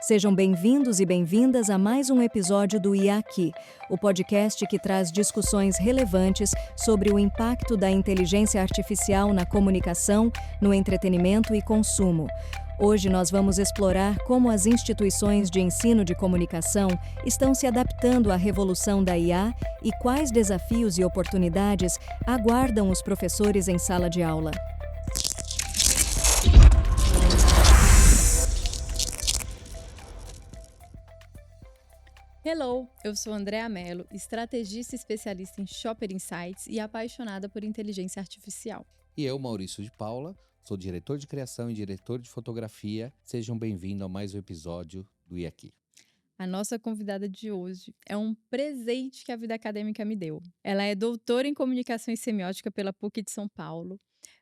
Sejam bem-vindos e bem-vindas a mais um episódio do IA Aqui, o podcast que traz discussões relevantes sobre o impacto da inteligência artificial na comunicação, no entretenimento e consumo. Hoje nós vamos explorar como as instituições de ensino de comunicação estão se adaptando à revolução da IA e quais desafios e oportunidades aguardam os professores em sala de aula. Hello, eu sou Andréa Mello, estrategista especialista em Shopper Insights e apaixonada por inteligência artificial. E eu, Maurício de Paula, sou diretor de criação e diretor de fotografia. Sejam bem-vindos a mais um episódio do IA Aqui. A nossa convidada de hoje é um presente que a vida acadêmica me deu. Ela é doutora em comunicação e semiótica pela PUC de São Paulo,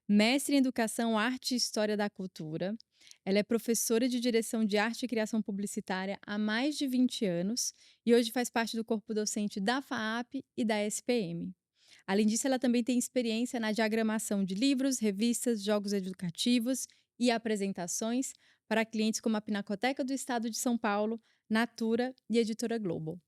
mestre em educação, arte e história da cultura. Ela é professora de direção de arte e criação publicitária há mais de 20 anos e hoje faz parte do corpo docente da FAAP e da SPM. Além disso, ela também tem experiência na diagramação de livros, revistas, jogos educativos e apresentações para clientes como a Pinacoteca do Estado de São Paulo, Natura e Editora Globo.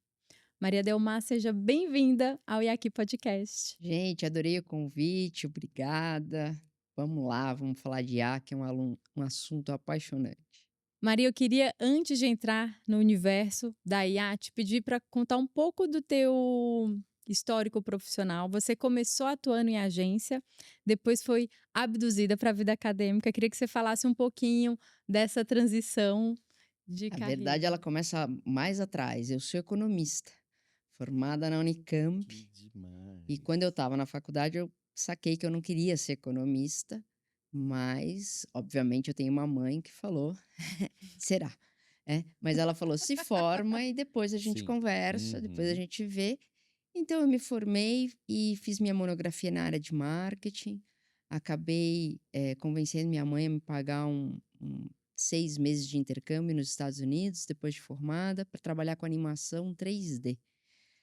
Maria Delmar, seja bem-vinda ao IAQui Podcast. Gente, adorei o convite, obrigada. Vamos lá, vamos falar de IA, que é um assunto apaixonante. Maria, eu queria, antes de entrar no universo da IA, te pedir para contar um pouco do teu histórico profissional. Você começou atuando em agência, depois foi abduzida para a vida acadêmica. Queria que você falasse um pouquinho dessa transição de Na carreira. verdade, ela começa mais atrás. Eu sou economista, formada na Unicamp. Que demais. E quando eu estava na faculdade, eu saquei que eu não queria ser economista, mas, obviamente, eu tenho uma mãe que falou, será? Mas ela falou, se forma e depois a gente Sim. conversa, depois a Uhum. gente vê. Então, eu me formei e fiz minha monografia na área de marketing. Acabei convencendo minha mãe a me pagar 6 meses de intercâmbio nos Estados Unidos, depois de formada, para trabalhar com animação 3D.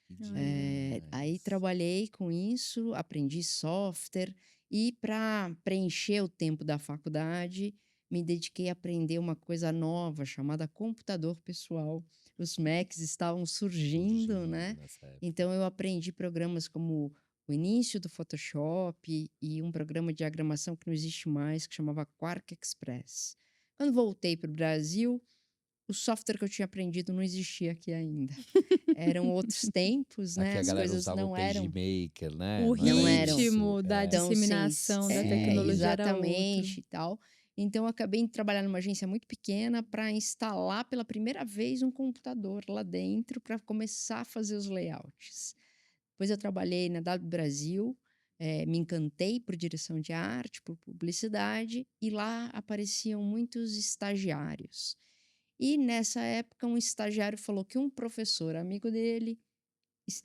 Que Aí demais. trabalhei com isso, aprendi software e para preencher o tempo da faculdade, me dediquei a aprender uma coisa nova chamada computador pessoal. Os Macs estavam surgindo, né? Nessa época. Então eu aprendi programas como o início do Photoshop e um programa de diagramação que não existe mais, que chamava Quark Express. Quando voltei para o Brasil, o software que eu tinha aprendido não existia aqui ainda. Eram outros tempos, Aqui né? a As galera coisas usava não o eram. PageMaker, né? O Não eram. ritmo da Então, disseminação da tecnologia era outro. exatamente e tal. Então, eu acabei de trabalhar numa agência muito pequena para instalar pela primeira vez um computador lá dentro para começar a fazer os layouts. Depois eu trabalhei na W Brasil, me encantei por direção de arte, por publicidade, e lá apareciam muitos estagiários. E nessa época, um estagiário falou que um professor amigo dele,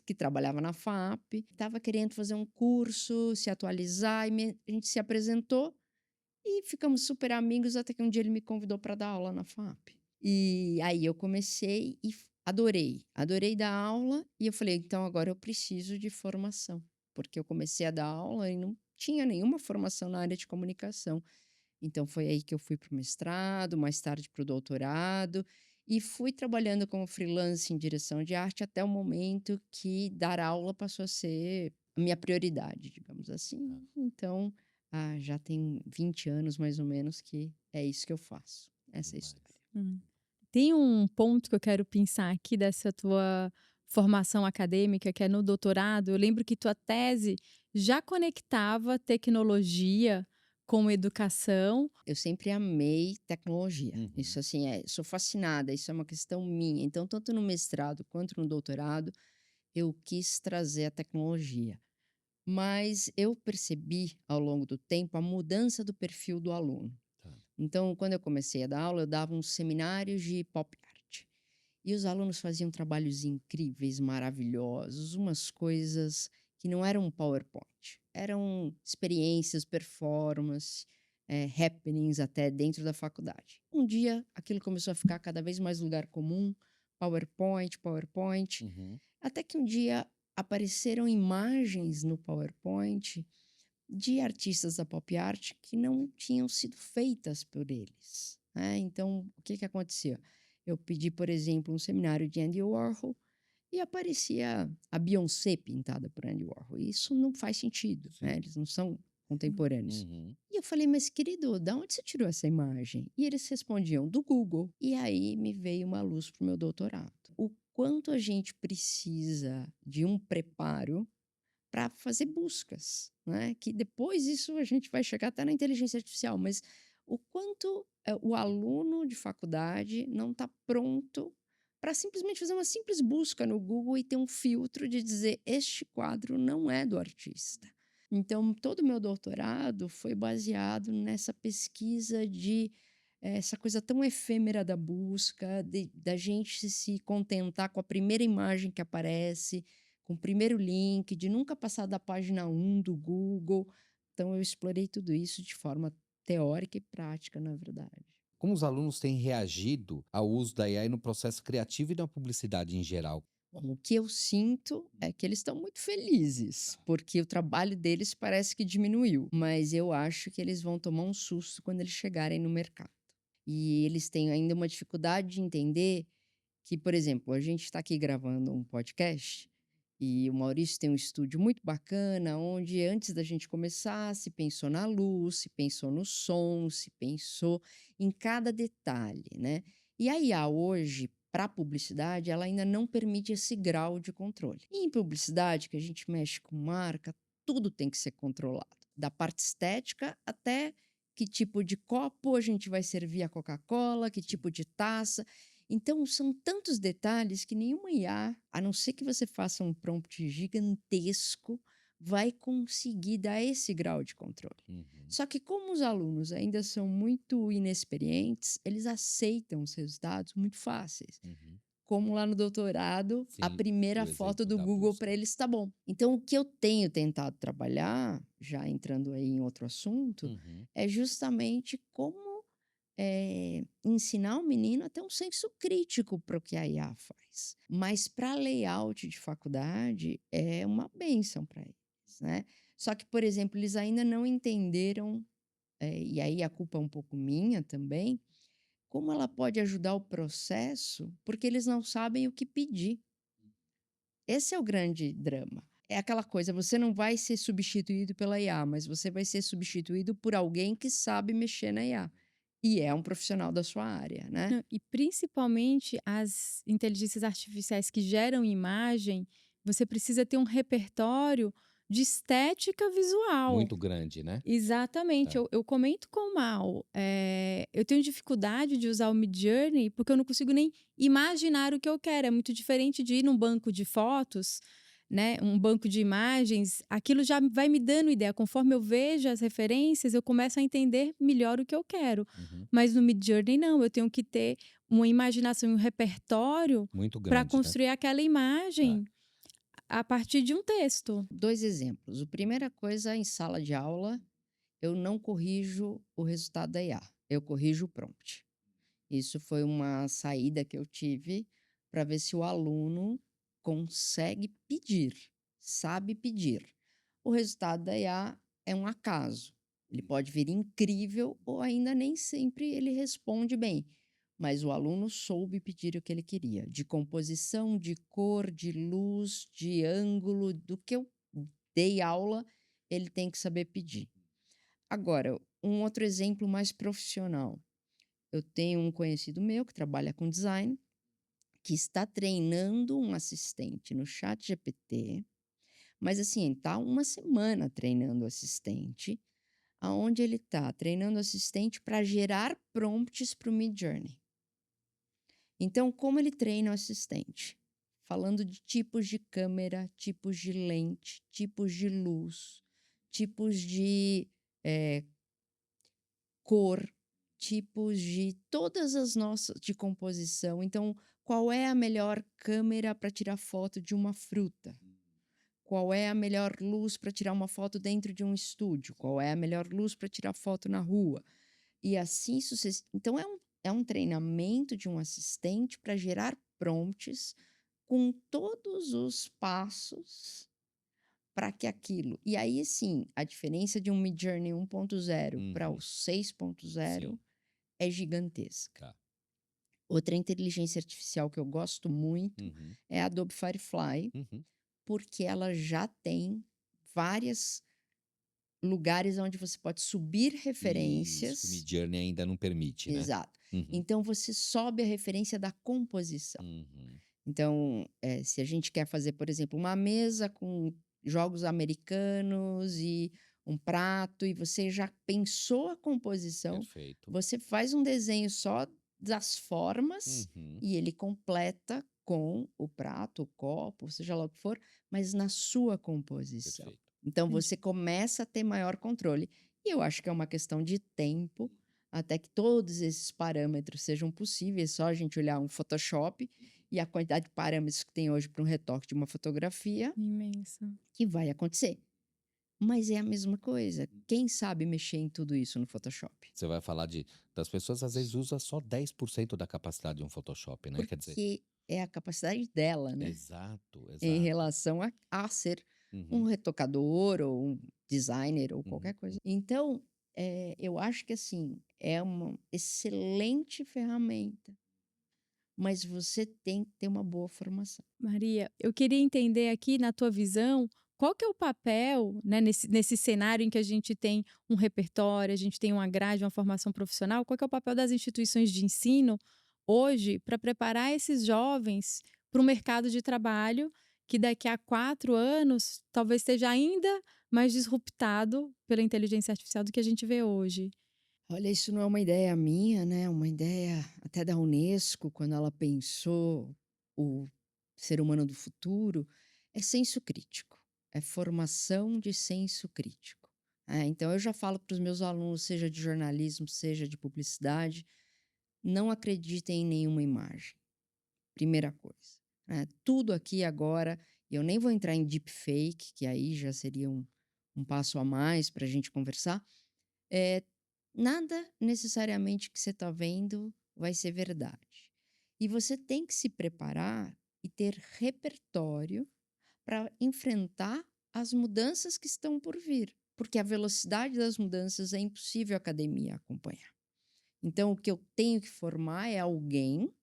que trabalhava na FAAP, estava querendo fazer um curso, se atualizar, e a gente se apresentou e ficamos super amigos até que um dia ele me convidou para dar aula na FAAP. E aí eu comecei e adorei dar aula e eu falei, então agora eu preciso de formação, porque eu comecei a dar aula e não tinha nenhuma formação na área de comunicação. Então foi aí que eu fui para o mestrado, mais tarde para o doutorado, e fui trabalhando como freelance em direção de arte até o momento que dar aula passou a ser a minha prioridade, digamos assim. Então, já tem 20 anos mais ou menos que é isso que eu faço, essa é a Demais. história. Tem um ponto que eu quero pensar aqui dessa tua formação acadêmica, que é no doutorado. Eu lembro que tua tese já conectava tecnologia com educação. Eu sempre amei tecnologia. Uhum. Isso assim, sou fascinada, isso é uma questão minha. Então, tanto no mestrado quanto no doutorado, eu quis trazer a tecnologia. Mas eu percebi ao longo do tempo a mudança do perfil do aluno. Tá. Então, quando eu comecei a dar aula, eu dava uns seminários de pop art. E os alunos faziam trabalhos incríveis, maravilhosos, umas coisas que não eram PowerPoint. Eram experiências, performance, happenings até dentro da faculdade. Um dia, aquilo começou a ficar cada vez mais lugar comum, PowerPoint. Uhum. Até que um dia apareceram imagens no PowerPoint de artistas da pop art que não tinham sido feitas por eles, né? Então, o que acontecia? Eu pedi, por exemplo, um seminário de Andy Warhol e aparecia a Beyoncé pintada por Andy Warhol. E isso não faz sentido, né? Sim. Eles não são contemporâneos. Uhum. E eu falei, mas querido, da onde você tirou essa imagem? E eles respondiam, do Google. E aí me veio uma luz para o meu doutorado. O quanto a gente precisa de um preparo para fazer buscas, né? Que depois isso a gente vai chegar até na inteligência artificial, mas o quanto o aluno de faculdade não está pronto para simplesmente fazer uma simples busca no Google e ter um filtro de dizer este quadro não é do artista. Então, todo o meu doutorado foi baseado nessa pesquisa de essa coisa tão efêmera da busca, da gente se contentar com a primeira imagem que aparece, com o primeiro link, de nunca passar da página 1 do Google. Então, eu explorei tudo isso de forma teórica e prática, na verdade. Como os alunos têm reagido ao uso da AI no processo criativo e na publicidade em geral? Bom, o que eu sinto é que eles estão muito felizes, porque o trabalho deles parece que diminuiu, mas eu acho que eles vão tomar um susto quando eles chegarem no mercado. E eles têm ainda uma dificuldade de entender que, por exemplo, a gente está aqui gravando um podcast e o Maurício tem um estúdio muito bacana, onde antes da gente começar se pensou na luz, se pensou no som, se pensou em cada detalhe, né? E a IA hoje, para publicidade, ela ainda não permite esse grau de controle. E em publicidade, que a gente mexe com marca, tudo tem que ser controlado, da parte estética até que tipo de copo a gente vai servir a Coca-Cola, que tipo de taça. Então, são tantos detalhes que nenhuma IA, a não ser que você faça um prompt gigantesco, vai conseguir dar esse grau de controle. Uhum. Só que como os alunos ainda são muito inexperientes, eles aceitam os resultados muito fáceis. Uhum. Como lá no doutorado, Sim, a primeira o foto exemplo do da Google busca. para eles está bom. Então, o que eu tenho tentado trabalhar, já entrando aí em outro assunto, Uhum. é justamente como ensinar o menino a ter um senso crítico para o que a IA faz. Mas para layout de faculdade é uma bênção para eles, né? Só que, por exemplo, eles ainda não entenderam, e aí a culpa é um pouco minha também, como ela pode ajudar o processo, porque eles não sabem o que pedir. Esse é o grande drama. É aquela coisa, você não vai ser substituído pela IA, mas você vai ser substituído por alguém que sabe mexer na IA. E é um profissional da sua área, né? Não, e principalmente as inteligências artificiais que geram imagem, você precisa ter um repertório de estética visual. Muito grande, né? Exatamente, É. eu comento com o Mal, eu tenho dificuldade de usar o Midjourney porque eu não consigo nem imaginar o que eu quero. É muito diferente de ir num banco de fotos, né, um banco de imagens, aquilo já vai me dando ideia. Conforme eu vejo as referências, eu começo a entender melhor o que eu quero. Uhum. Mas no Midjourney não, eu tenho que ter uma imaginação e um repertório Muito para grande, né? construir aquela imagem a partir de um texto. 2 exemplos. A primeira coisa, em sala de aula, eu não corrijo o resultado da IA, eu corrijo o prompt. Isso foi uma saída que eu tive para ver se o aluno consegue pedir, sabe pedir. O resultado da IA é um acaso. Ele pode vir incrível ou ainda nem sempre ele responde bem. Mas o aluno soube pedir o que ele queria, de composição, de cor, de luz, de ângulo, do que eu dei aula, ele tem que saber pedir. Agora, um outro exemplo mais profissional. Eu tenho um conhecido meu que trabalha com design, que está treinando um assistente no ChatGPT, mas assim, está uma semana treinando o assistente, aonde ele está treinando o assistente para gerar prompts para o Midjourney. Então, como ele treina o assistente? Falando de tipos de câmera, tipos de lente, tipos de luz, tipos de cor, tipos de todas as nossas de composição. Então, qual é a melhor câmera para tirar foto de uma fruta? Qual é a melhor luz para tirar uma foto dentro de um estúdio? Qual é a melhor luz para tirar foto na rua? E assim sucessivamente. Então, é um treinamento de um assistente para gerar prompts com todos os passos para que aquilo. E aí, sim, a diferença de um Midjourney 1.0 para o 6.0 Sim. é gigantesca. Tá. Outra inteligência artificial que eu gosto muito Uhum, é a Adobe Firefly, uhum. porque ela já tem vários lugares onde você pode subir Isso, que o referências. Midjourney ainda não permite, né? Exato. Uhum, Então você sobe a referência da composição. uhum. Então, se a gente quer fazer, por exemplo, uma mesa com jogos americanos e um prato, e você já pensou a composição, Perfeito. você faz um desenho só das formas Uhum, e ele completa com o prato, o copo, seja lá o que for, mas na sua composição. perfeito. Então Entendi. você começa a ter maior controle. E eu acho que é uma questão de tempo até que todos esses parâmetros sejam possíveis. É só a gente olhar um Photoshop e a quantidade de parâmetros que tem hoje para um retoque de uma fotografia, Imensa. que vai acontecer. Mas é a mesma coisa. Quem sabe mexer em tudo isso no Photoshop? Você vai falar das pessoas às vezes usa só 10% da capacidade de um Photoshop, né? Quer dizer, Porque é a capacidade dela, né? exato, Em exato. relação a ser um Uhum, retocador ou um designer ou uhum. qualquer coisa. Então, eu acho que assim, é uma excelente ferramenta, mas você tem que ter uma boa formação. Maria, eu queria entender aqui, na tua visão, qual que é o papel, né, nesse cenário em que a gente tem um repertório, a gente tem uma grade, uma formação profissional, qual que é o papel das instituições de ensino hoje para preparar esses jovens para o mercado de trabalho que daqui a 4 anos talvez esteja ainda mais disruptado pela inteligência artificial do que a gente vê hoje? Olha, isso não é uma ideia minha, né? Uma ideia até da Unesco, quando ela pensou o ser humano do futuro, é senso crítico, é formação de senso crítico. Então, eu já falo para os meus alunos, seja de jornalismo, seja de publicidade, não acreditem em nenhuma imagem, primeira coisa. Tudo aqui agora, e eu nem vou entrar em deepfake, que aí já seria um passo a mais para a gente conversar. É, nada necessariamente que você está vendo vai ser verdade. E você tem que se preparar e ter repertório para enfrentar as mudanças que estão por vir, porque a velocidade das mudanças é impossível a academia acompanhar. Então, o que eu tenho que formar é alguém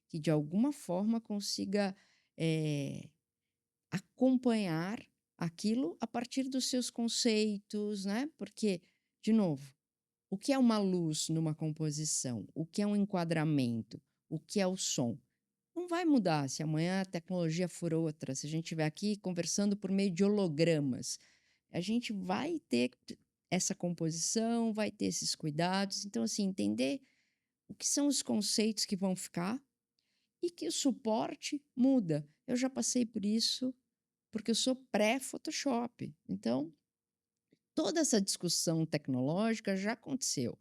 que, de alguma forma, consiga eh, acompanhar aquilo a partir dos seus conceitos, né? Porque, de novo, o que é uma luz numa composição? O que é um enquadramento? O que é o som? Não vai mudar se amanhã a tecnologia for outra, se a gente estiver aqui conversando por meio de hologramas. A gente vai ter essa composição, vai ter esses cuidados. Então, assim, entender o que são os conceitos que vão ficar e que o suporte muda. Eu já passei por isso porque eu sou pré-Photoshop. Então, toda essa discussão tecnológica já aconteceu.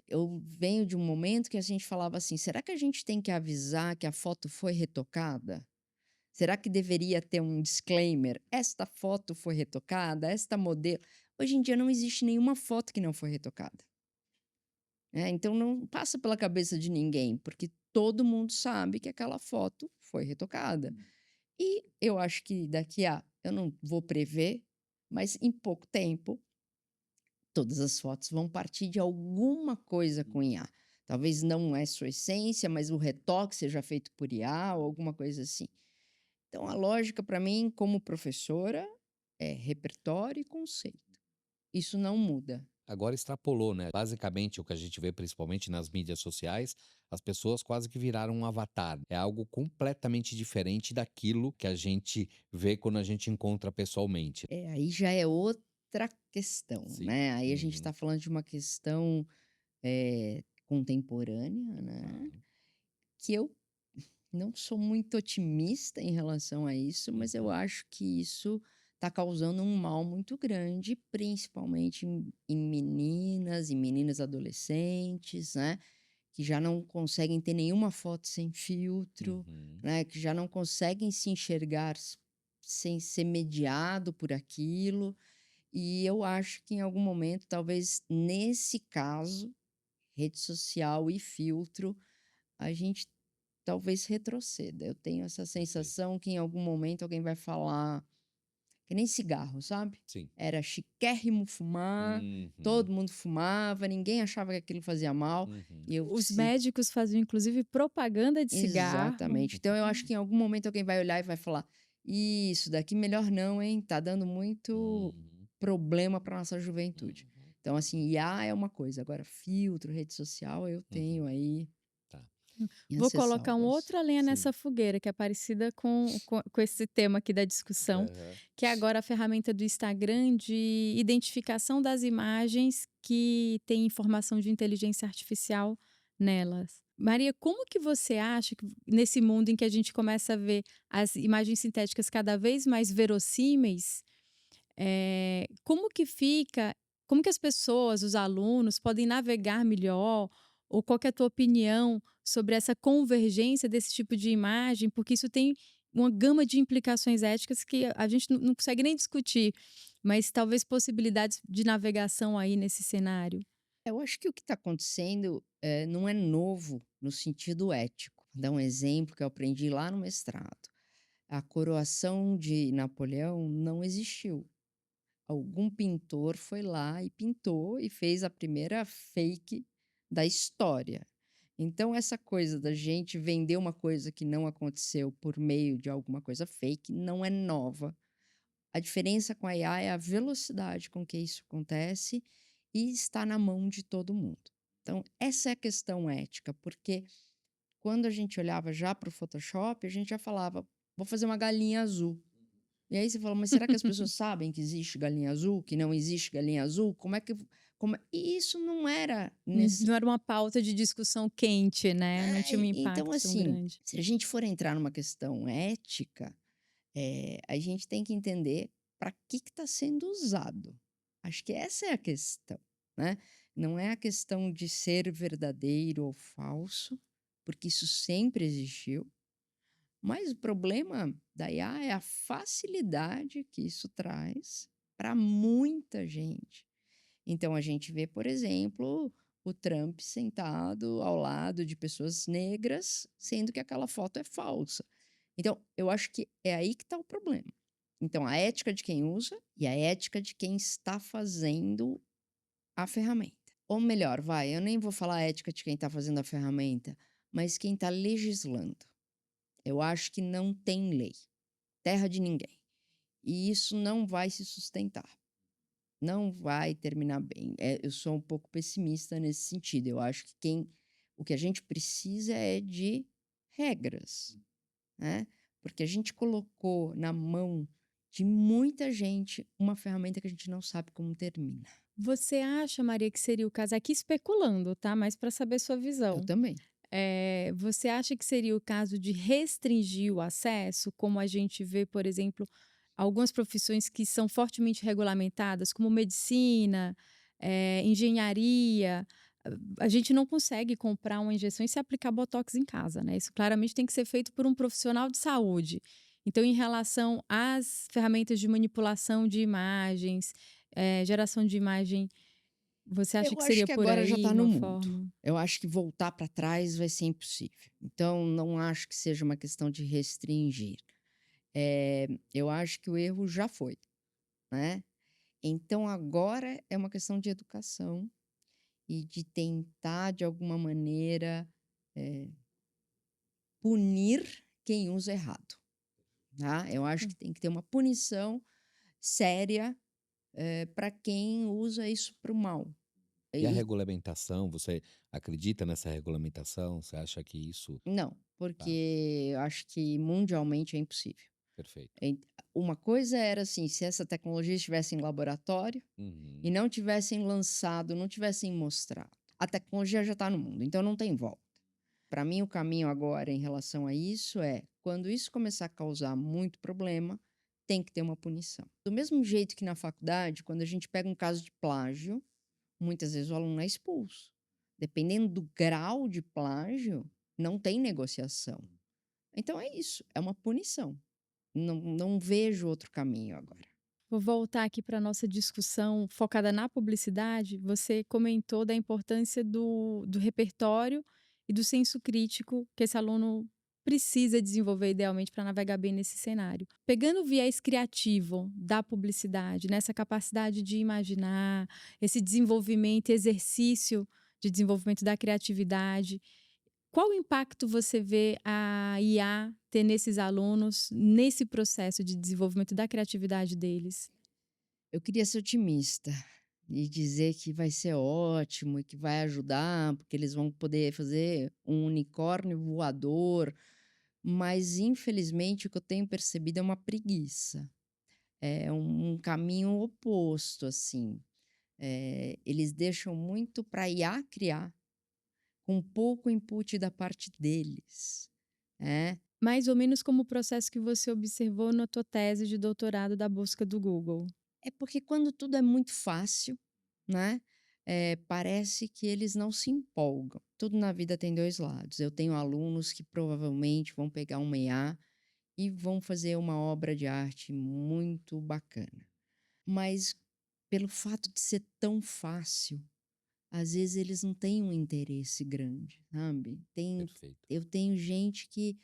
Eu venho de um momento que a gente falava assim: será que a gente tem que avisar que a foto foi retocada? Será que deveria ter um disclaimer? Esta foto foi retocada, esta modelo. Hoje em dia não existe nenhuma foto que não foi retocada. Então não passa pela cabeça de ninguém, porque todo mundo sabe que aquela foto foi retocada. E eu acho que eu não vou prever, mas em pouco tempo todas as fotos vão partir de alguma coisa com IA. Talvez não é sua essência, mas o retoque seja feito por IA ou alguma coisa assim. Então, a lógica para mim, como professora, é repertório e conceito. Isso não muda. Agora extrapolou, né? Basicamente, o que a gente vê principalmente nas mídias sociais, as pessoas quase que viraram um avatar. É algo completamente diferente daquilo que a gente vê quando a gente encontra pessoalmente. Aí já é outra questão, Sim. né? Aí a gente Uhum, está falando de uma questão contemporânea, né? claro. Que eu não sou muito otimista em relação a isso, mas eu Uhum. acho que isso está causando um mal muito grande, principalmente em meninas e meninas adolescentes, né? Que já não conseguem ter nenhuma foto sem filtro, Uhum. né? Que já não conseguem se enxergar sem ser mediado por aquilo. E eu acho que em algum momento, talvez nesse caso, rede social e filtro, a gente talvez retroceda. Eu tenho essa Perfeito. sensação que em algum momento alguém vai falar: que nem cigarro, sabe? Sim. Era chiquérrimo fumar, todo Uhum. mundo fumava, ninguém achava que aquilo fazia mal. Uhum. E eu Os se médicos faziam, inclusive, propaganda de cigarro. Exatamente. Então eu acho que em algum momento alguém vai olhar e vai falar: "Isso daqui melhor não, hein, tá dando muito Uhum. problema para nossa juventude". Uhum. Então assim, IA é uma coisa, agora filtro, rede social, eu tenho Uhum. aí Tá. Vou minhas colocar um ressalvas. outra lenha Sim. nessa fogueira, que é parecida com esse tema aqui da discussão, Aham. que é agora a ferramenta do Instagram de identificação das imagens que tem informação de inteligência artificial nelas. Maria, como que você acha que nesse mundo em que a gente começa a ver as imagens sintéticas cada vez mais verossímeis, como que as pessoas, os alunos, podem navegar melhor? Ou qual que é a tua opinião sobre essa convergência desse tipo de imagem? Porque isso tem uma gama de implicações éticas que a gente não consegue nem discutir, mas talvez possibilidades de navegação aí nesse cenário. Eu acho que o que está acontecendo, não é novo no sentido ético. Vou dar um exemplo que eu aprendi lá no mestrado. A coroação de Napoleão não existiu. Algum pintor foi lá e pintou e fez a primeira fake da história. Então, essa coisa da gente vender uma coisa que não aconteceu por meio de alguma coisa fake não é nova. A diferença com a IA é a velocidade com que isso acontece e está na mão de todo mundo. Então, essa é a questão ética, porque quando a gente olhava já para o Photoshop, a gente já falava, vou fazer uma galinha azul. E aí você fala, mas será que as pessoas sabem que existe galinha azul, que não existe galinha azul? Como é que. E isso não era nesse. Não era uma pauta de discussão quente, né? Não tinha um Então, impacto tão assim, grande. se a gente for entrar numa questão ética, a gente tem que entender para que está sendo usado. Acho que essa é a questão, né? Não é a questão de ser verdadeiro ou falso, porque isso sempre existiu. Mas o problema da IA é a facilidade que isso traz para muita gente. Então a gente vê, por exemplo, o Trump sentado ao lado de pessoas negras, sendo que aquela foto é falsa. Então, eu acho que é aí que está o problema. Então, a ética de quem usa e a ética de quem está fazendo a ferramenta. Ou melhor, vai, eu nem vou falar a ética de quem está fazendo a ferramenta, mas quem está legislando. Eu acho que não tem lei, terra de ninguém. E isso não vai se sustentar. Não vai terminar bem. Eu sou um pouco pessimista nesse sentido. Eu acho que o que a gente precisa é de regras, né? Porque a gente colocou na mão de muita gente uma ferramenta que a gente não sabe como termina. Você acha, Maria, que seria o caso, aqui especulando, tá? Mas para saber sua Eu visão. também. Você acha que seria o caso de restringir o acesso, como a gente vê, por exemplo, algumas profissões que são fortemente regulamentadas, como medicina, engenharia? A gente não consegue comprar uma injeção e se aplicar botox em casa, né? Isso claramente tem que ser feito por um profissional de saúde. Então, em relação às ferramentas de manipulação de imagens, geração de imagem, você acha Eu que acho seria que por agora já aí, está de no uma mundo. forma? Eu acho que voltar para trás vai ser impossível. Então, não acho que seja uma questão de restringir. Eu acho que o erro já foi, né? Então, agora é uma questão de educação e de tentar, de alguma maneira, punir quem usa errado, tá? Eu acho que tem que ter uma punição séria para quem usa isso para o mal. E a E, regulamentação, você acredita nessa regulamentação? Você acha que isso não, tá, porque eu acho que mundialmente é impossível. perfeito? En- Uma coisa era assim, se essa tecnologia estivesse em laboratório e Uhum. não tivessem lançado, não tivessem mostrado. A tecnologia já está no mundo, então não tem volta. Para mim, o caminho agora em relação a isso é, quando isso começar a causar muito problema, tem que ter uma punição. Do mesmo jeito que na faculdade, quando a gente pega um caso de plágio, muitas vezes o aluno é expulso. Dependendo do grau de plágio, não tem negociação. Então é isso, é uma punição. Não vejo outro caminho agora. Vou voltar aqui para a nossa discussão focada na publicidade. Você comentou da importância do repertório e do senso crítico que esse aluno precisa desenvolver idealmente para navegar bem nesse cenário. Pegando o viés criativo da publicidade, nessa capacidade de imaginar, esse desenvolvimento, exercício de desenvolvimento da criatividade, qual o impacto você vê a IA ter nesses alunos, nesse processo de desenvolvimento da criatividade deles? Eu queria ser otimista e dizer que vai ser ótimo e que vai ajudar, porque eles vão poder fazer um unicórnio voador, mas infelizmente o que eu tenho percebido é uma preguiça. É um caminho oposto, assim. Eles deixam muito para IA criar, com pouco input da parte deles, né? Mais ou menos como o processo que você observou na tua tese de doutorado da busca do Google. É porque quando tudo é muito fácil, né? Parece que eles não se empolgam. Tudo na vida tem dois lados. Eu tenho alunos que provavelmente vão pegar uma IA e vão fazer uma obra de arte muito bacana. Mas pelo fato de ser tão fácil, às vezes eles não têm um interesse grande, sabe? Perfeito. Eu tenho gente que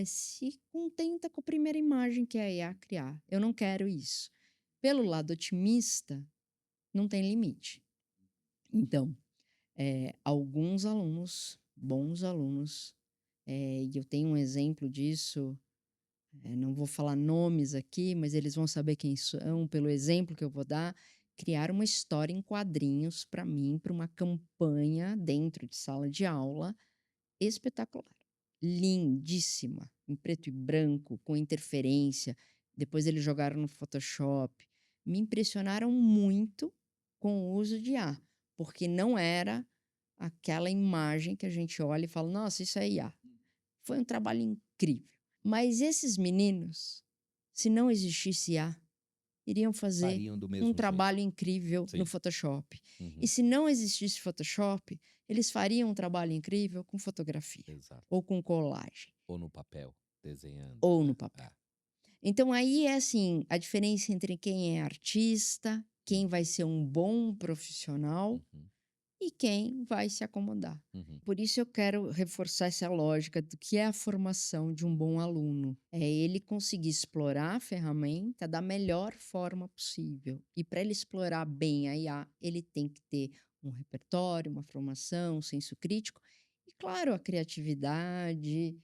se contenta com a primeira imagem que a IA criar. Eu não quero isso. Pelo lado otimista, não tem limite. Então, alguns alunos, bons alunos, e eu tenho um exemplo disso, não vou falar nomes aqui, mas eles vão saber quem são pelo exemplo que eu vou dar, criaram uma história em quadrinhos para mim, para uma campanha dentro de sala de aula, espetacular. Lindíssima, em preto e branco, com interferência. Depois eles jogaram no Photoshop. Me impressionaram muito com o uso de IA, porque não era aquela imagem que a gente olha e fala, nossa, isso é IA. Foi um trabalho incrível. Mas esses meninos, se não existisse IA, iriam fazer Fariam do um mesmo jeito. trabalho incrível Sim. no Photoshop. Uhum. E se não existisse Photoshop, eles fariam um trabalho incrível com fotografia, Exato. ou com colagem, Ou no papel, desenhando. ou né? no papel. Ah, Então aí é assim, a diferença entre quem é artista, quem vai ser um bom profissional uhum, e quem vai se acomodar. uhum. Por isso eu quero reforçar essa lógica do que é a formação de um bom aluno. É ele conseguir explorar a ferramenta da melhor forma possível. E para ele explorar bem a IA, ele tem que ter um repertório, uma formação, um senso crítico e, claro, a criatividade,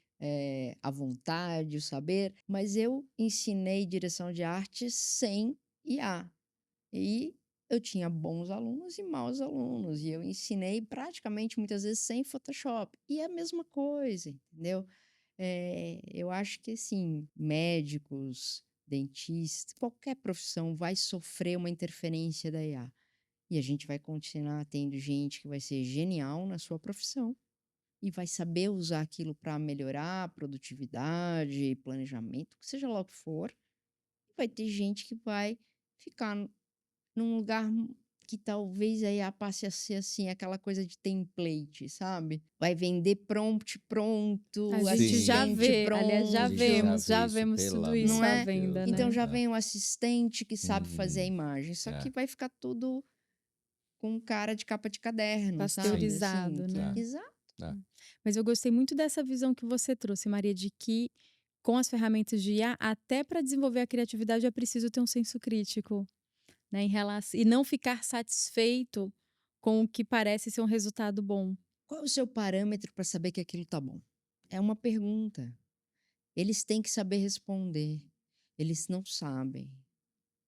a vontade, o saber. Mas eu ensinei direção de arte sem IA. E eu tinha bons alunos e maus alunos, e eu ensinei praticamente muitas vezes sem Photoshop. E é a mesma coisa, entendeu? Eu acho que assim, médicos, dentistas, qualquer profissão vai sofrer uma interferência da IA. E a gente vai continuar tendo gente que vai ser genial na sua profissão e vai saber usar aquilo para melhorar a produtividade, planejamento, seja lá o que for. E vai ter gente que vai ficar num lugar que talvez aí passe a ser assim, aquela coisa de template, sabe? Vai vender prompt pronto, A gente já Sim. assistente vê, aliás, A já gente pronto, já vê isso, vemos pelo tudo amor isso não à de é? venda, Deus. Então né? já É. vem o assistente que sabe fazer a Uhum. imagem, só que É. vai ficar tudo com cara de capa de caderno, sabe? Pasteurizado, Assim, né? exato. É. Mas eu gostei muito dessa visão que você trouxe, Maria, de que com as ferramentas de IA, até para desenvolver a criatividade é preciso ter um senso crítico, né, em relação e não ficar satisfeito com o que parece ser um resultado bom. Qual é o seu parâmetro para saber que aquilo tá bom? É uma pergunta. Eles têm que saber responder. Eles não sabem,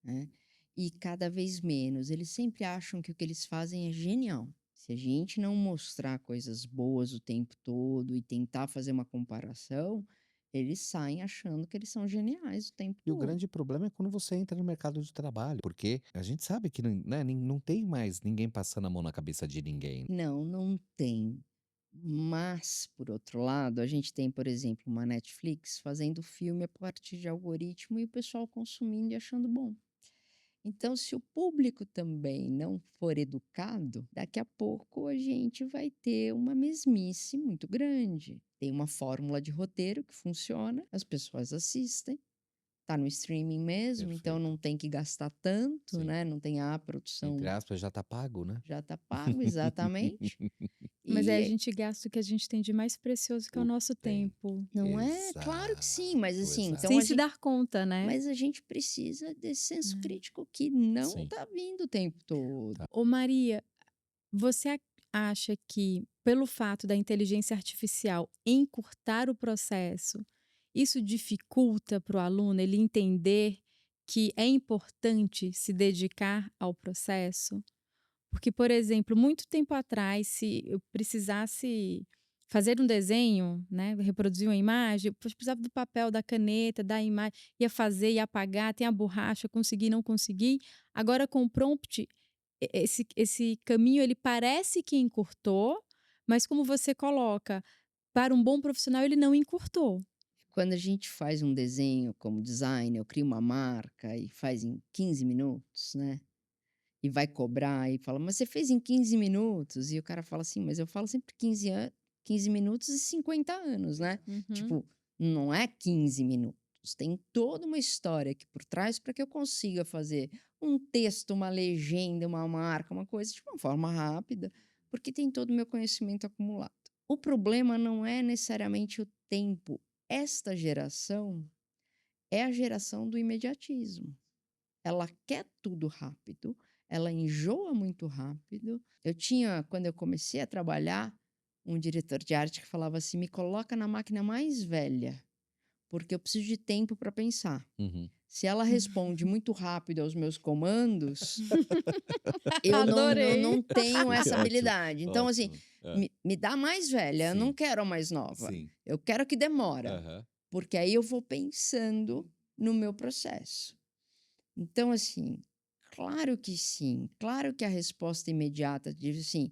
né? E cada vez menos. Eles sempre acham que o que eles fazem é genial. Se a gente não mostrar coisas boas o tempo todo e tentar fazer uma comparação, eles saem achando que eles são geniais o tempo E o todo. grande problema é quando você entra no mercado de trabalho, porque a gente sabe que não tem mais ninguém passando a mão na cabeça de ninguém. Não, não tem. Mas, por outro lado, a gente tem, por exemplo, uma Netflix fazendo filme a partir de algoritmo e o pessoal consumindo e achando bom. Então, se o público também não for educado, daqui a pouco a gente vai ter uma mesmice muito grande. Tem uma fórmula de roteiro que funciona, as pessoas assistem, tá no streaming mesmo, então Perfeito. não tem que gastar tanto, Sim. né? Não tem a Entre produção aspas, já tá pago, né? já tá pago, exatamente. Mas aí a E gente gasta o que a gente tem de mais precioso, que é o O nosso tempo. tempo. não é? Claro que sim, mas Exato, assim, exato. então Sem a se gente, dar conta, né? mas a gente precisa desse senso É. crítico que não Sim. tá vindo o tempo todo. Tá. Ô Maria, você acha que, pelo fato da inteligência artificial encurtar o processo, isso dificulta para o aluno ele entender que é importante se dedicar ao processo? Porque, por exemplo, muito tempo atrás, se eu precisasse fazer um desenho, né, reproduzir uma imagem, eu precisava do papel, da caneta, da imagem, ia fazer, ia apagar, tem a borracha, consegui, não consegui. Agora com o prompt, esse caminho ele parece que encurtou, mas como você coloca, para um bom profissional ele não encurtou. Quando a gente faz um desenho como designer, eu crio uma marca e faz em 15 minutos, né? E vai cobrar e fala, mas você fez em 15 minutos? E o cara fala assim, mas eu falo sempre 15 minutos e 50 anos, né? Uhum. Tipo, não é 15 minutos. Tem toda uma história aqui por trás para que eu consiga fazer um texto, uma legenda, uma marca, uma coisa de uma forma rápida, porque tem todo o meu conhecimento acumulado. O problema não é necessariamente o tempo. Esta geração é a geração do imediatismo. Ela quer tudo rápido, ela enjoa muito rápido. Eu tinha, quando eu comecei a trabalhar, um diretor de arte que falava assim: me coloca na máquina mais velha, porque eu preciso de tempo para pensar. Uhum. Se ela responde muito rápido aos meus comandos, eu Adorei. não tenho essa Ótimo, habilidade. Então, assim, ótimo. Hã. me dá mais velha, eu não Sim, quero a mais nova. sim. Eu quero que demora, Aham. porque aí eu vou pensando no meu processo. Então, assim, claro que sim, claro que a resposta imediata diz assim: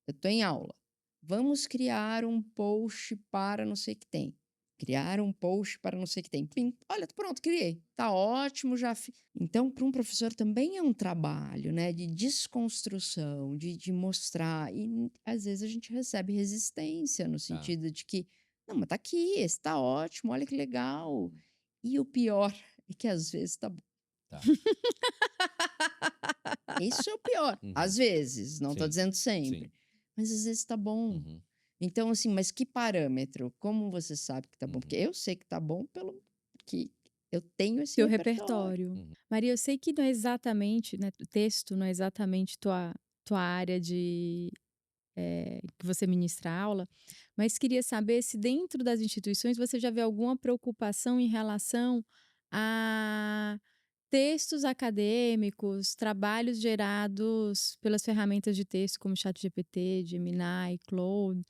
eu estou em aula, vamos criar um post para não sei o que tem. Criar um post para não sei o que tem. Pim, olha, pronto, criei. Tá ótimo, já fiz. Então, para um professor também é um trabalho, né, de desconstrução, de mostrar. E às vezes a gente recebe resistência, no Tá, sentido de que, não, mas tá aqui, esse tá ótimo, olha que legal. E o pior é que às vezes tá. tá. Isso é o pior. Uhum. Às vezes, não estou Sim, dizendo sim. sempre, mas às vezes tá bom. Uhum, Então, assim, mas que parâmetro? Como você sabe que tá bom? Porque uhum, eu sei que tá bom pelo que eu tenho esse Teu repertório. repertório. uhum. Maria, eu sei que não é exatamente, né, texto não é exatamente tua área de que você ministra aula, mas queria saber se dentro das instituições você já vê alguma preocupação em relação a textos acadêmicos, trabalhos gerados pelas ferramentas de texto como ChatGPT, Gemini, Claude.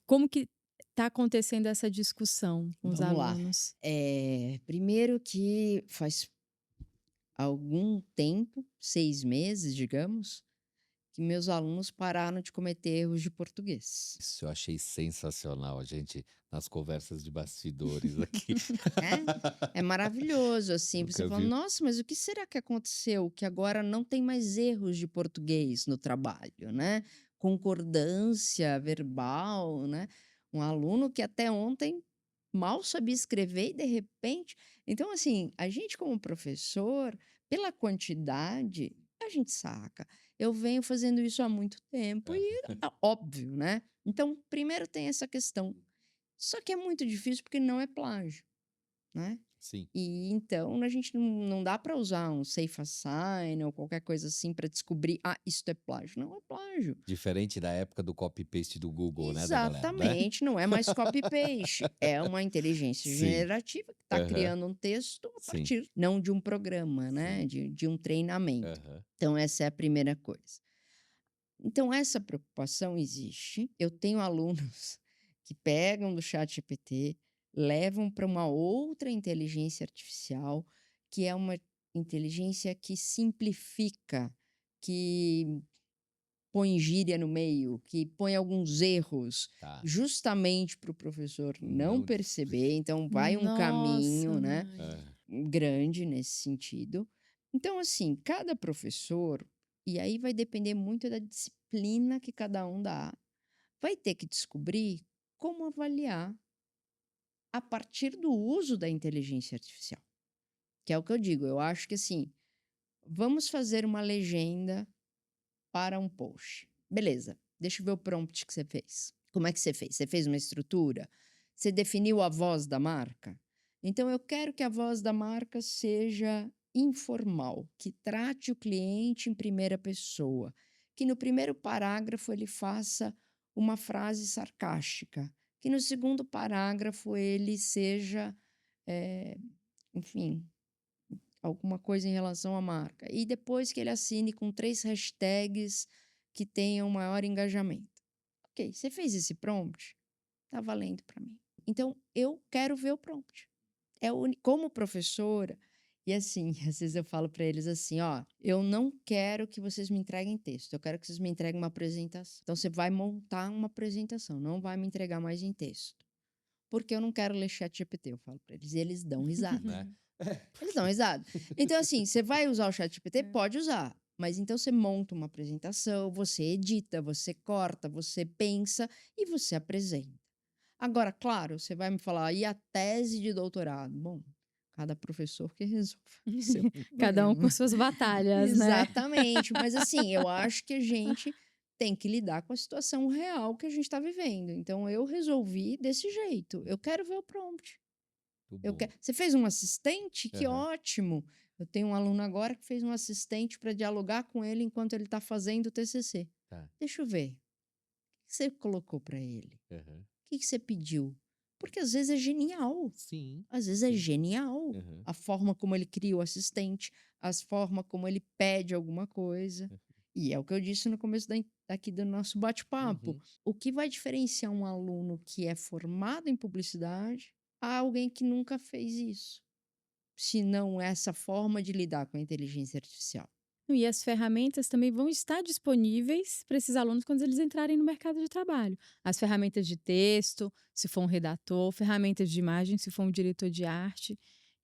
Como que está acontecendo essa discussão com os Vamos lá. alunos? Primeiro que faz algum tempo, 6 meses, digamos, que meus alunos pararam de cometer erros de português. Isso eu achei sensacional, a gente nas conversas de bastidores aqui. É maravilhoso, assim, você Nunca fala, vi. nossa, mas o que será que aconteceu que agora não tem mais erros de português no trabalho, né? Concordância verbal, né? Um aluno que até ontem mal sabia escrever e de repente. Então, assim, a gente como professor, pela quantidade, a gente saca. Eu venho fazendo isso há muito tempo e Aham. é óbvio, né? Então, primeiro tem essa questão. Só que é muito difícil porque não é plágio, né? Sim. E então a gente não dá para usar um safe assign ou qualquer coisa assim para descobrir, isso é plágio. Não é plágio. Diferente da época do copy-paste do Google, né, da galera, né? Exatamente, não é mais copy-paste. É uma inteligência Sim. generativa que está Aham. criando um texto a Sim, partir, não de um programa, né? sim. De um treinamento. Aham. Então, essa é a primeira coisa. Então, essa preocupação existe. Eu tenho alunos que pegam do chat GPT, levam para uma outra inteligência artificial, que é uma inteligência que simplifica, que põe gíria no meio, que põe alguns erros, Tá. justamente para o professor não Não perceber. Então, vai um Nossa, caminho, né, Mari. grande nesse sentido. Então, assim, cada professor, e aí vai depender muito da disciplina que cada um dá, vai ter que descobrir como avaliar a partir do uso da inteligência artificial. Que é o que eu digo. Eu acho que assim, vamos fazer uma legenda para um post. Beleza, deixa eu ver o prompt que você fez. Como é que você fez? Você fez uma estrutura? Você definiu a voz da marca? Então, eu quero que a voz da marca seja informal, que trate o cliente em primeira pessoa, que no primeiro parágrafo ele faça uma frase sarcástica, que no segundo parágrafo ele seja, eh, enfim, alguma coisa em relação à marca. E depois que ele assine com 3 hashtags que tenham maior engajamento. Ok, você fez esse prompt? Tá valendo para mim. Então, eu quero ver o prompt. Como professora, e assim, às vezes eu falo para eles assim, ó, eu não quero que vocês me entreguem texto, eu quero que vocês me entreguem uma apresentação. Então, você vai montar uma apresentação, não vai me entregar mais em texto. Porque eu não quero ler chat GPT, eu falo para eles, e eles dão risada. Né? Eles dão risada. Então, assim, você vai usar o ChatGPT? Pode usar. Mas então você monta uma apresentação, você edita, você corta, você pensa e você apresenta. Agora, claro, você vai me falar, e a tese de doutorado? Bom, cada professor que resolve o seu Cada um com problema. suas batalhas, né? Exatamente. Mas assim, eu acho que a gente tem que lidar com a situação real que a gente está vivendo. Então, eu resolvi desse jeito. Eu quero ver o prompt. Muito bom. Você fez um assistente? Que Aham. ótimo! Eu tenho um aluno agora que fez um assistente para dialogar com ele enquanto ele está fazendo o TCC. Tá. Deixa eu ver. O que você colocou para ele? Aham. O que você pediu? Porque às vezes é genial. Sim. Às vezes é Sim. genial. Aham. A forma como ele cria o assistente, a forma como ele pede alguma coisa. E é o que eu disse no começo aqui do nosso bate-papo. Uhum. O que vai diferenciar um aluno que é formado em publicidade a alguém que nunca fez isso? Se não essa forma de lidar com a inteligência artificial. E as ferramentas também vão estar disponíveis para esses alunos quando eles entrarem no mercado de trabalho. As ferramentas de texto, se for um redator, ferramentas de imagem, se for um diretor de arte.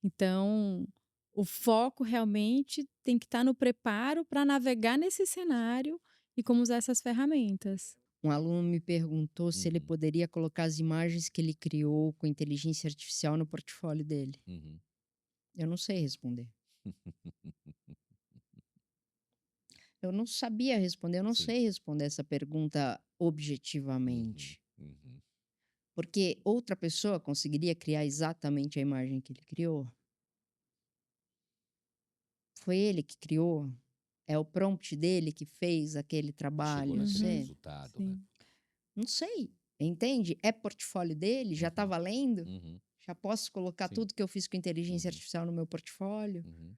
Então, o foco realmente tem que estar no preparo para navegar nesse cenário e como usar essas ferramentas. Um aluno me perguntou se ele Uhum. poderia colocar as imagens que ele criou com inteligência artificial no portfólio dele. Uhum. Eu não sei responder. Eu não sabia responder, eu não Sim. sei responder essa pergunta Uhum. objetivamente. Uhum. Porque outra pessoa conseguiria criar exatamente a imagem que ele criou? Foi ele que criou? É o prompt dele que fez aquele Chegou trabalho? naquele Você? resultado, né? Sim. Não sei. Entende? É portfólio dele? Já tá Uhum. valendo? Uhum. Já posso colocar Sim. tudo que eu fiz com inteligência Uhum. artificial no meu portfólio? Uhum.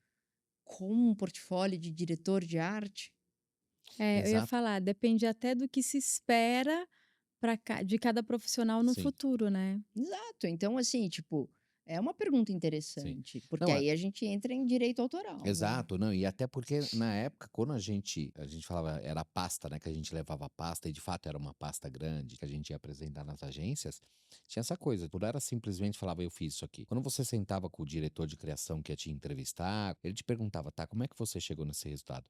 Como um portfólio de diretor de arte? Eu ia Exato. falar, depende até do que se espera de cada profissional no Sim. futuro, né? Exato. Então, assim, tipo, é uma pergunta Sim. interessante. Porque Não, aí a gente entra em direito autoral, né? exato, não, e até porque na época, quando a gente falava, era pasta, né, que a gente levava pasta, e de fato era uma pasta grande, que a gente ia apresentar nas agências, tinha essa coisa, tudo era simplesmente falava, eu fiz isso aqui. Quando você sentava com o diretor de criação que ia te entrevistar, ele te perguntava, tá, como é que você chegou nesse resultado?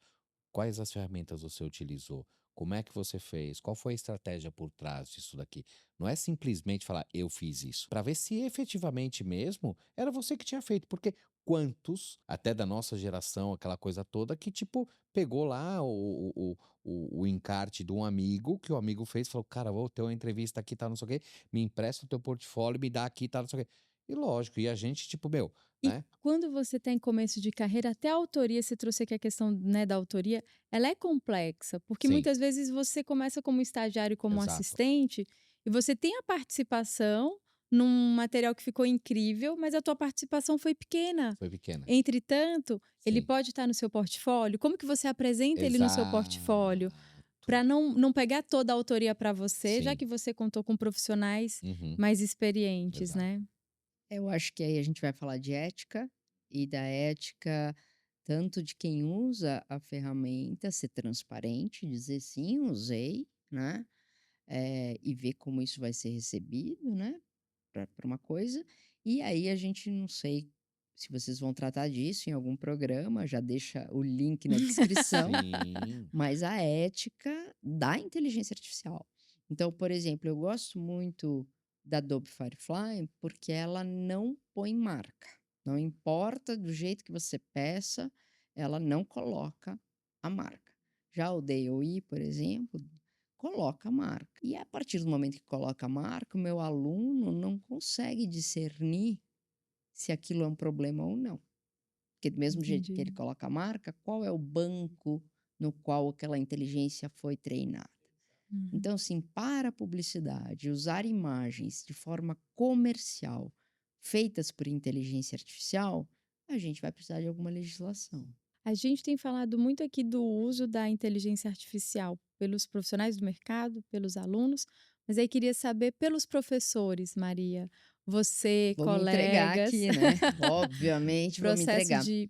Quais as ferramentas você utilizou? Como é que você fez? Qual foi a estratégia por trás disso daqui? Não é simplesmente falar, eu fiz isso. Para ver se efetivamente mesmo era você que tinha feito. Porque quantos, até da nossa geração, aquela coisa toda, que tipo, pegou lá o encarte de um amigo, que o amigo fez, falou, cara, vou ter uma entrevista aqui, tá, não sei o quê, me empresta o teu portfólio, me dá aqui, tá, não sei o quê. E lógico, e a gente, tipo, meu, E né? quando você está em começo de carreira, até a autoria, você trouxe aqui a questão, né, da autoria, ela é complexa, porque Sim, muitas vezes você começa como estagiário, como exato. assistente, e você tem a participação num material que ficou incrível, mas a tua participação foi pequena. Foi pequena. Entretanto, ele Sim. pode estar no seu portfólio. Como que você apresenta ele no seu portfólio? Exato. Para não pegar toda a autoria para você, já Sim. que você contou com profissionais Uhum. mais experientes, Exato. né? Eu acho que aí a gente vai falar de ética e da ética tanto de quem usa a ferramenta, ser transparente, dizer sim, usei, né? E ver como isso vai ser recebido, né? Para uma coisa. E aí a gente não sei se vocês vão tratar disso em algum programa, já deixa o link na descrição, Sim. mas a ética da inteligência artificial. Então, por exemplo, eu gosto muito da Adobe Firefly porque ela não põe marca. Não importa do jeito que você peça, ela não coloca a marca. Já o DOI, por exemplo, coloca a marca. E a partir do momento que coloca a marca, o meu aluno não consegue discernir se aquilo é um problema ou não. Porque do mesmo jeito que ele Entendi. coloca a marca, qual é o banco no qual aquela inteligência foi treinada? Uhum. Então, assim, para a publicidade, usar imagens de forma comercial, feitas por inteligência artificial, a gente vai precisar de alguma legislação. A gente tem falado muito aqui do uso da inteligência artificial pelos profissionais do mercado, pelos alunos, mas aí queria saber pelos professores, Maria. Você, Vou me entregar colegas, aqui, né? Obviamente, vou me processo entregar. de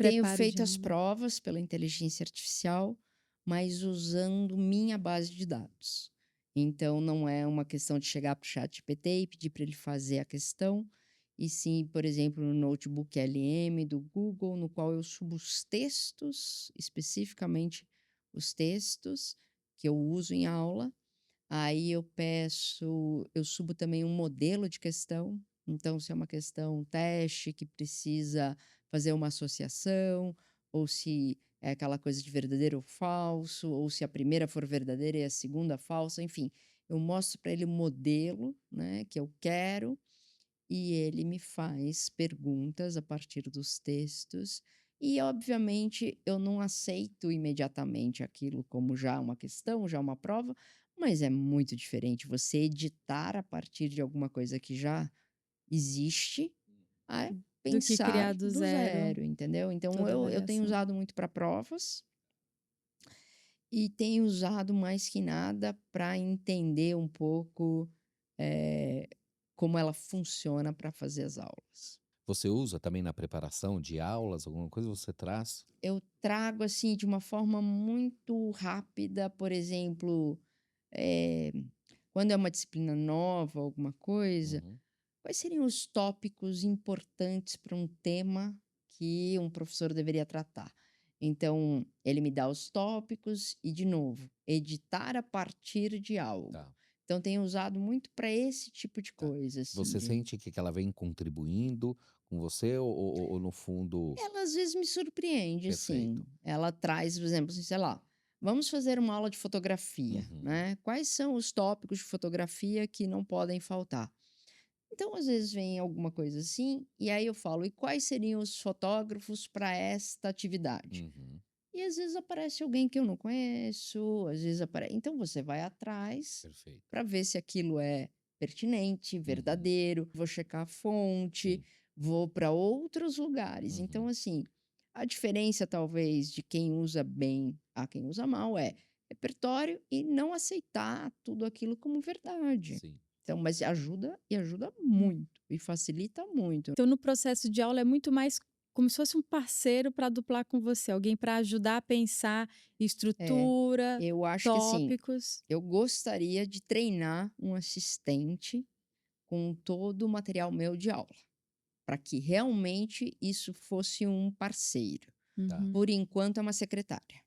Tenho preparo de feito as aula. provas pela inteligência artificial, mas usando minha base de dados. Então, não é uma questão de chegar para o chat GPT e pedir para ele fazer a questão, e sim, por exemplo, no notebook LM do Google, no qual eu subo os textos, especificamente os textos que eu uso em aula. Aí eu subo também um modelo de questão. Então, se é uma questão teste que precisa fazer uma associação, ou se é aquela coisa de verdadeiro ou falso, ou se a primeira for verdadeira e a segunda falsa, enfim, eu mostro para ele o modelo, né, que eu quero, e ele me faz perguntas a partir dos textos. E, obviamente, eu não aceito imediatamente aquilo como já uma questão, já uma prova, mas é muito diferente você editar a partir de alguma coisa que já existe, a Do que pensar criar do do zero zero, entendeu? Então, toda a eu tenho avaliação. usado muito para provas e tenho usado mais que nada para entender um pouco eh, como ela funciona para fazer as aulas. Você usa também na preparação de aulas, alguma coisa você traz? Eu trago, assim, de uma forma muito rápida, por exemplo, eh, quando é uma disciplina nova, alguma coisa, Uhum, quais seriam os tópicos importantes para um tema que um professor deveria tratar? Então, ele me dá os tópicos e, de novo, editar a partir de algo. tá, Então, tenho usado muito para esse tipo de tá. coisa, assim, Você de sente que ela vem contribuindo com você ou no fundo ela às vezes me surpreende, perfeito? assim. Ela traz, por exemplo, assim, sei lá, vamos fazer uma aula de fotografia, Uhum, né? Quais são os tópicos de fotografia que não podem faltar? Então, às vezes vem alguma coisa assim, e aí eu falo, e quais seriam os fotógrafos para esta atividade? uhum, E às vezes aparece alguém que eu não conheço, às vezes aparece. Então você vai atrás perfeito. para ver se aquilo é pertinente, Uhum, verdadeiro. Vou checar a fonte, sim, vou para outros lugares. Então, uhum, assim, a diferença talvez de quem usa bem a quem usa mal é repertório e não aceitar tudo aquilo como verdade. sim. Então, mas ajuda e ajuda Hum. muito e facilita muito. Então, no processo de aula é muito mais como se fosse um parceiro para duplar com você, alguém para ajudar a pensar É, estrutura, eu acho que assim, tópicos. eu gostaria de treinar um assistente com todo o material meu de aula, para que realmente isso fosse um parceiro. Tá. Uhum, Por enquanto é uma secretária,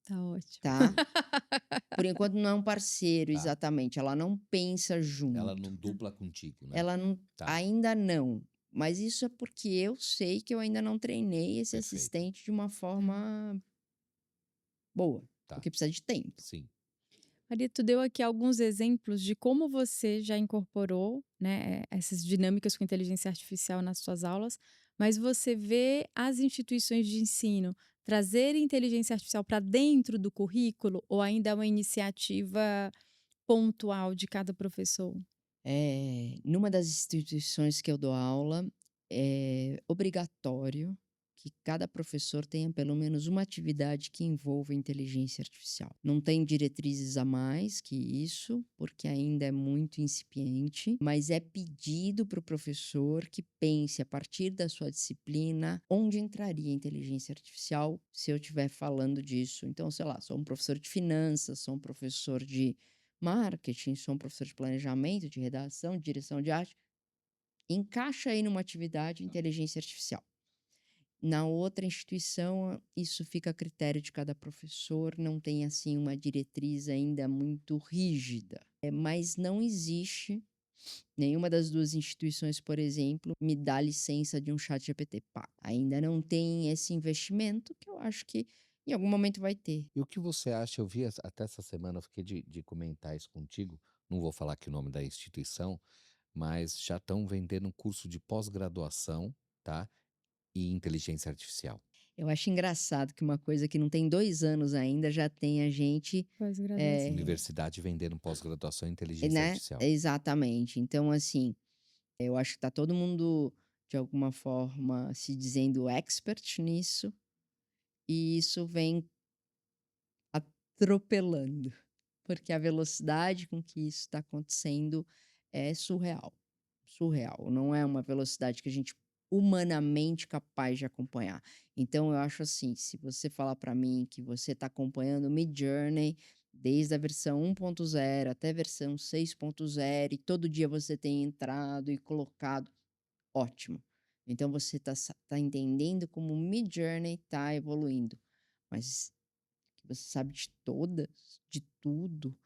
tá ótimo. tá? Por enquanto não é um parceiro Tá. exatamente, ela não pensa Ela junto. não dupla contigo, né? Ela não, Tá, ainda não. Mas isso é porque eu sei que eu ainda não treinei esse perfeito. assistente de uma Tá. forma boa, Tá, porque precisa de tempo. sim. Maria, tu deu aqui alguns exemplos de como você já incorporou, né, essas dinâmicas com inteligência artificial nas suas aulas, mas você vê as instituições de ensino trazer inteligência artificial para dentro do currículo ou ainda é uma iniciativa pontual de cada professor? Numa das instituições que eu dou aula, é obrigatório que cada professor tenha pelo menos uma atividade que envolva inteligência artificial. Não tem diretrizes a mais que isso, porque ainda é muito incipiente, mas é pedido para o professor que pense a partir da sua disciplina onde entraria a inteligência artificial se eu estiver falando disso. Então, sei lá, sou um professor de finanças, sou um professor de marketing, sou um professor de planejamento, de redação, de direção de arte. Encaixa aí numa atividade inteligência artificial. Na outra instituição, isso fica a critério de cada professor, não tem assim uma diretriz ainda muito rígida. Mas não existe Nenhuma das duas instituições, por exemplo, me dá licença de um chat GPT pago. Ainda não tem esse investimento que eu acho que em algum momento vai ter. E o que você acha? Eu vi até essa semana, eu fiquei de comentar isso contigo. Não vou falar aqui o nome da instituição, mas já estão vendendo um curso de pós-graduação, tá? E inteligência artificial. Eu acho engraçado que uma coisa que não tem 2 anos ainda já tem a gente, Pós-graduação. Universidade vendendo pós-graduação em inteligência né? artificial. Exatamente. Então, assim, eu acho que tá todo mundo, de alguma forma, se dizendo expert nisso, e isso vem atropelando, porque a velocidade com que isso está acontecendo é surreal. Surreal. Não é uma velocidade que a gente humanamente capaz de acompanhar. Então, eu acho assim, se você falar para mim que você está acompanhando o Midjourney desde a versão 1.0 até a versão 6.0 e todo dia você tem entrado e colocado, ótimo. Então você tá entendendo como o Midjourney está evoluindo. Mas que você sabe de todas, de tudo.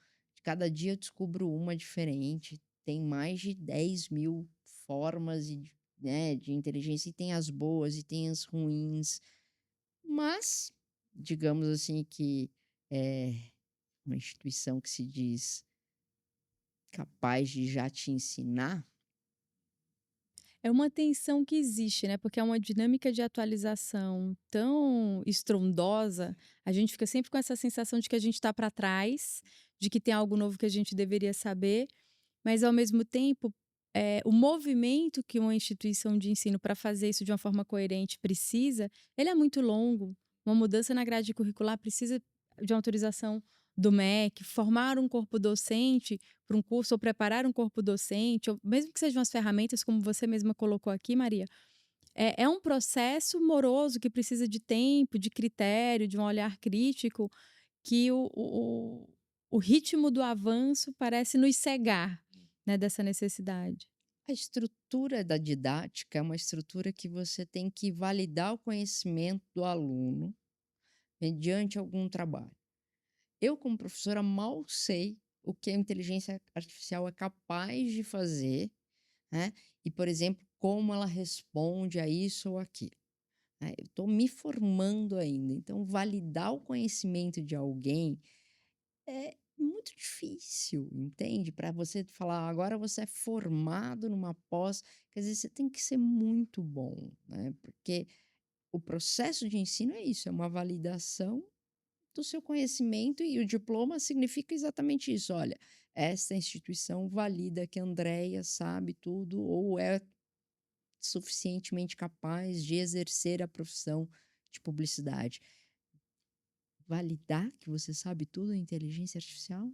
Cada dia eu descubro uma diferente. Tem mais de 10.000 formas né, de inteligência, e tem as boas e tem as ruins. Mas, digamos assim, que é uma instituição que se diz capaz de já te ensinar. É uma tensão que existe, né, porque é uma dinâmica de atualização tão estrondosa, a gente fica sempre com essa sensação de que a gente está para trás, de que tem algo novo que a gente deveria saber, mas ao mesmo tempo, o movimento que uma instituição de ensino para fazer isso de uma forma coerente precisa, ele é muito longo. Uma mudança na grade curricular precisa de uma autorização do MEC, formar um corpo docente para um curso ou preparar um corpo docente, ou mesmo que sejam as ferramentas, como você mesma colocou aqui, Maria, é um processo moroso que precisa de tempo, de critério, de um olhar crítico, que o ritmo do avanço parece nos cegar, né, dessa necessidade. A estrutura da didática é uma estrutura que você tem que validar o conhecimento do aluno mediante algum trabalho. Eu, como professora, mal sei o que a inteligência artificial é capaz de fazer, né? E, por exemplo, como ela responde a isso ou aquilo, né? Eu estou me formando ainda, então validar o conhecimento de alguém é muito difícil, entende? Para você falar, agora você é formado numa pós, quer dizer, você tem que ser muito bom, né? Porque o processo de ensino é isso, é uma validação do seu conhecimento, e o diploma significa exatamente isso. Olha, esta instituição valida que a Andréia sabe tudo ou é suficientemente capaz de exercer a profissão de publicidade. Validar que você sabe tudo em inteligência artificial?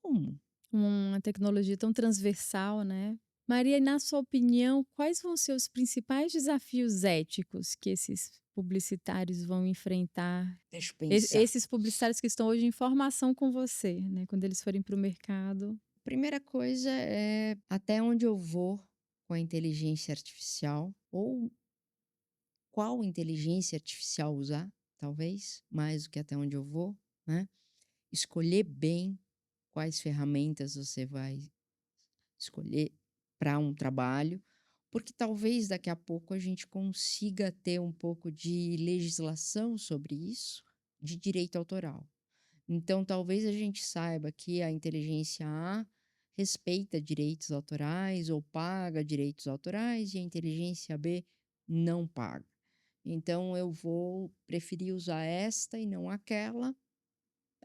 Como? Uma tecnologia tão transversal, né? Maria, na sua opinião, quais vão ser os principais desafios éticos que esses publicitários vão enfrentar? Deixa eu pensar. Esses publicitários que estão hoje em formação com você, né? Quando eles forem para o mercado. Primeira coisa é até onde eu vou com a inteligência artificial, ou qual inteligência artificial usar, talvez, mais do que até onde eu vou, né? Escolher bem quais ferramentas você vai escolher para um trabalho, porque talvez daqui a pouco a gente consiga ter um pouco de legislação sobre isso, de direito autoral. Então, talvez a gente saiba que a inteligência A respeita direitos autorais ou paga direitos autorais, e a inteligência B não paga. Então, eu vou preferir usar esta e não aquela,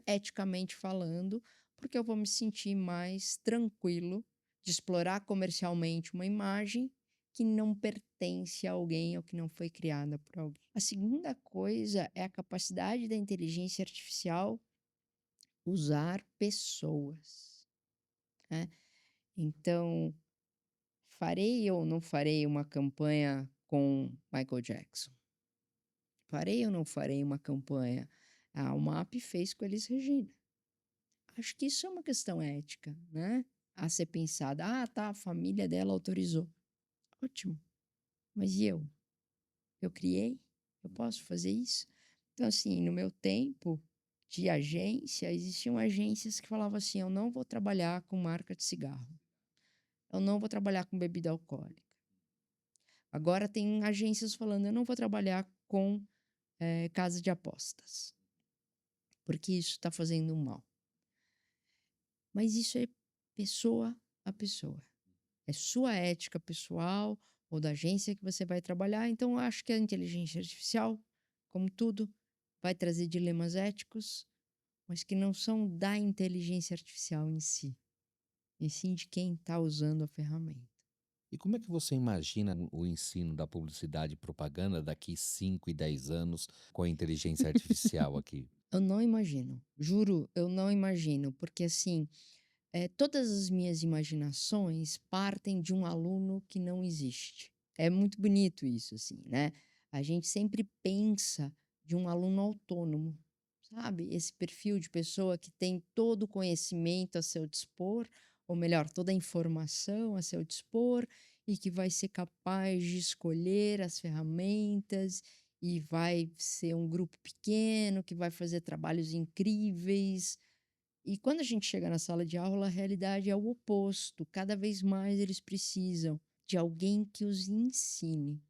eticamente falando, porque eu vou me sentir mais tranquilo de explorar comercialmente uma imagem que não pertence a alguém ou que não foi criada por alguém. A segunda coisa é a capacidade da inteligência artificial usar pessoas, né? Então, farei ou não farei uma campanha com Michael Jackson? Farei ou não farei uma campanha? O MAP fez com Elis Regina. Acho que isso é uma questão ética, né? A ser pensada. Ah, tá, a família dela autorizou. Ótimo. Mas e eu? Eu criei? Eu posso fazer isso? Então, assim, no meu tempo de agência, existiam agências que falavam assim: eu não vou trabalhar com marca de cigarro. Eu não vou trabalhar com bebida alcoólica. Agora tem agências falando, eu não vou trabalhar com casa de apostas, porque isso está fazendo mal. Mas isso é pessoa a pessoa. É sua ética pessoal ou da agência que você vai trabalhar. Então, eu acho que a inteligência artificial, como tudo, vai trazer dilemas éticos, mas que não são da inteligência artificial em si, e sim de quem está usando a ferramenta. E como é que você imagina o ensino da publicidade e propaganda daqui 5 e 10 anos com a inteligência artificial aqui? Eu não imagino, juro, eu não imagino, porque assim, todas as minhas imaginações partem de um aluno que não existe. É muito bonito isso, assim, né? A gente sempre pensa de um aluno autônomo, sabe? Esse perfil de pessoa que tem todo o conhecimento a seu dispor, ou melhor, toda a informação a seu dispor, e que vai ser capaz de escolher as ferramentas e vai ser um grupo pequeno que vai fazer trabalhos incríveis. E quando a gente chega na sala de aula, a realidade é o oposto. Cada vez mais eles precisam de alguém que os ensine.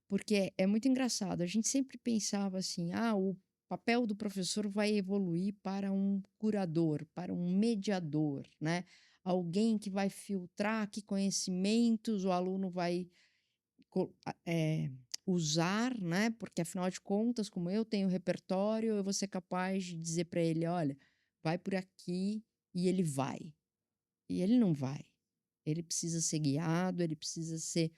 Porque é muito engraçado, a gente sempre pensava assim: ah, o papel do professor vai evoluir para um curador, para um mediador, né? Alguém que vai filtrar que conhecimentos o aluno vai co- a- é, usar, né? Porque afinal de contas, como eu tenho repertório, eu vou ser capaz de dizer para ele, olha, vai por aqui e ele vai. E ele não vai. Ele precisa ser guiado, ele precisa ser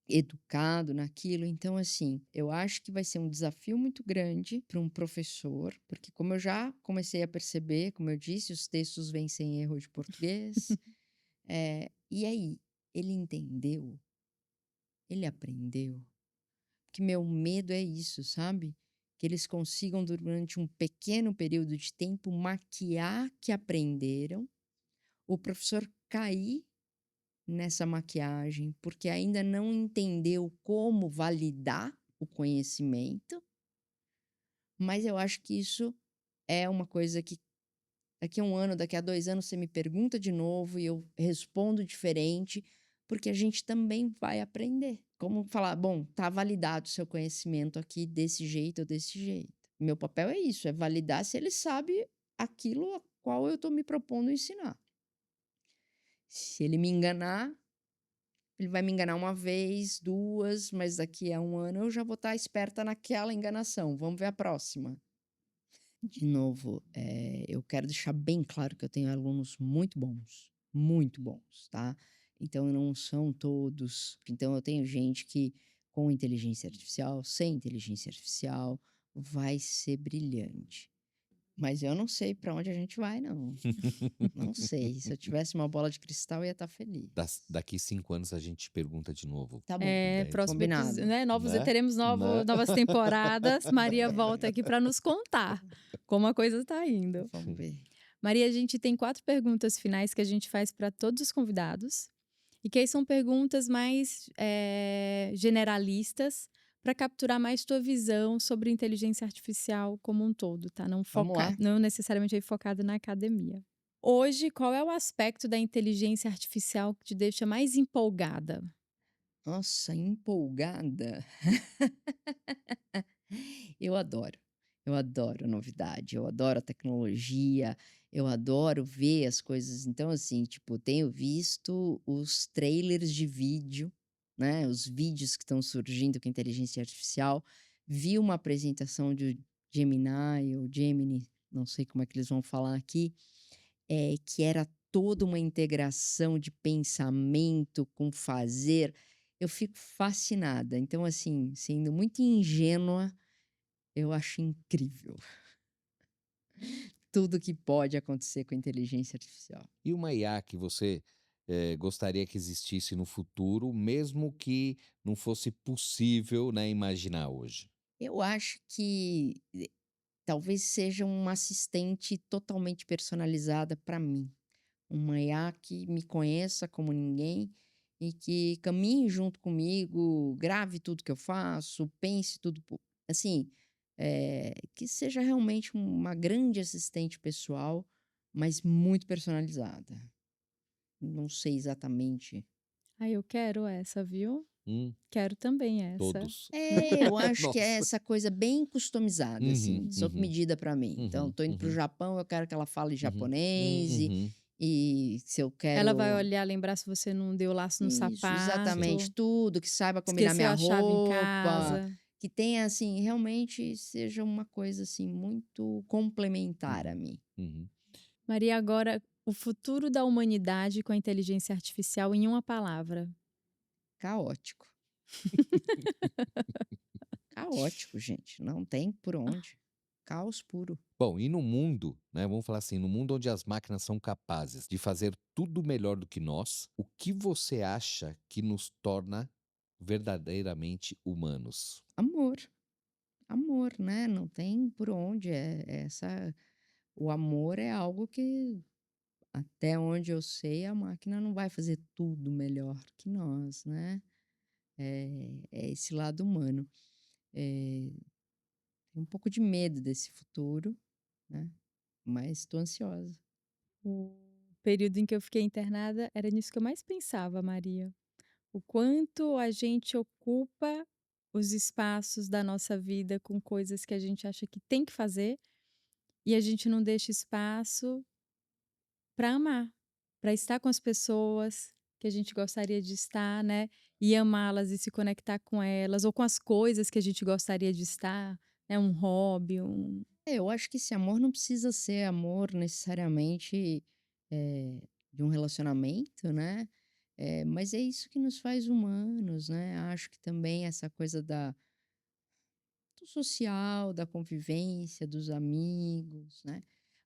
educado naquilo. Então, assim, eu acho que vai ser um desafio muito grande para um professor, porque como eu já comecei a perceber, como eu disse, os textos vêm sem erro de português. E aí, ele entendeu? Ele aprendeu? Que meu medo é isso, sabe? Que eles consigam, durante um pequeno período de tempo, maquiar que aprenderam, o professor cair nessa maquiagem, porque ainda não entendeu como validar o conhecimento, mas eu acho que isso é uma coisa que daqui a 1 ano, daqui a 2 anos, você me pergunta de novo e eu respondo diferente, porque a gente também vai aprender. Como falar, bom, tá validado o seu conhecimento aqui desse jeito ou desse jeito. Meu papel é isso, é validar se ele sabe aquilo a qual eu estou me propondo ensinar. Se ele me enganar, ele vai me enganar uma vez, duas, mas daqui a 1 ano eu já vou estar esperta naquela enganação. Vamos ver a próxima. De novo, eu quero deixar bem claro que eu tenho alunos muito bons, tá? Então não são todos. Então eu tenho gente que com inteligência artificial, sem inteligência artificial, vai ser brilhante. Mas eu não sei para onde a gente vai, não. Não sei. Se eu tivesse uma bola de cristal, eu ia estar feliz. Daqui 5 anos a gente pergunta de novo. Tá bom, Próximo episódio, combinado. né? Né? Teremos Né? novas temporadas. Maria volta aqui para nos contar como a coisa está indo. Vamos ver. Maria, a gente tem 4 perguntas finais que a gente faz para todos os convidados. E que aí são perguntas mais generalistas para capturar mais tua visão sobre inteligência artificial como um todo, tá? Vamos lá. Não necessariamente aí focado na academia. Hoje, qual é o aspecto da inteligência artificial que te deixa mais empolgada? Nossa, empolgada. Eu adoro. Eu adoro novidade, eu adoro a tecnologia, eu adoro ver as coisas. Então, assim, tipo, tenho visto os trailers de vídeo, né? Os vídeos que estão surgindo com inteligência artificial. Vi uma apresentação de Gemini ou Gemini, não sei como é que eles vão falar aqui, que era toda uma integração de pensamento com fazer. Eu fico fascinada. Então, assim, sendo muito ingênua, eu acho incrível tudo que pode acontecer com a inteligência artificial. E uma IA que você gostaria que existisse no futuro, mesmo que não fosse possível, né, imaginar hoje? Eu acho que talvez seja uma assistente totalmente personalizada para mim. Uma IA que me conheça como ninguém e que caminhe junto comigo, grave tudo que eu faço, pense tudo. Assim, que seja realmente uma grande assistente pessoal, mas muito personalizada. Não sei exatamente. Ai, eu quero essa, viu? Hum, Quero também essa. todos. Eu acho que é Nossa. essa coisa bem customizada, assim, Uhum, sob uhum, medida para mim. Então, uhum, tô indo pro uhum, Japão, eu quero que ela fale uhum, japonês, uhum. e se eu Ela vai quero. olhar, lembrar se você não deu laço no Isso, exatamente, sapato, tudo, que saiba combinar esqueceu minha a chave em roupa, casa. que tenha, assim, realmente seja uma coisa, assim, muito complementar a Uhum, mim. uhum. Maria, agora, o futuro da humanidade com a inteligência artificial em uma palavra. Caótico. Caótico, gente, não tem por onde. Caos puro. Bom, e no mundo, né, vamos falar assim, no mundo onde as máquinas são capazes de fazer tudo melhor do que nós, o que você acha que nos torna verdadeiramente humanos? Amor. Amor, né, não tem por onde, o amor é algo que, até onde eu sei, a máquina não vai fazer tudo melhor que nós, né, é esse lado humano. Eh, Tenho um pouco de medo desse futuro, né, mas estou ansiosa. O período em que eu fiquei internada era nisso que eu mais pensava, Maria. O quanto a gente ocupa os espaços da nossa vida com coisas que a gente acha que tem que fazer e a gente não deixa espaço para amar, para estar com as pessoas que a gente gostaria de estar, né? E amá-las e se conectar com elas, ou com as coisas que a gente gostaria de estar, né? Um hobby, um. Eu acho que esse amor não precisa ser amor necessariamente, de um relacionamento, né, mas é isso que nos faz humanos, né. Acho que também essa coisa do social, da convivência, dos amigos, né.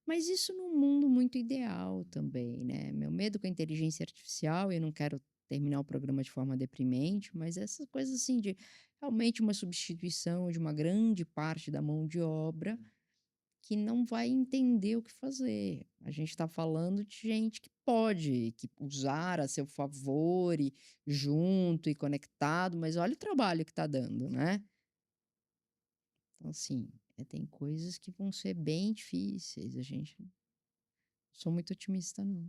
Mas isso num mundo muito ideal também, né. Meu medo com a inteligência artificial, e eu não quero terminar o programa de forma deprimente, mas essa coisa, assim, de realmente uma substituição de uma grande parte da mão de obra que não vai entender o que fazer. A gente está falando de gente que pode, que usar a seu favor e junto e conectado, mas olha o trabalho que está dando, né? Então, assim, tem coisas que vão ser bem difíceis. A gente não sou muito otimista, não.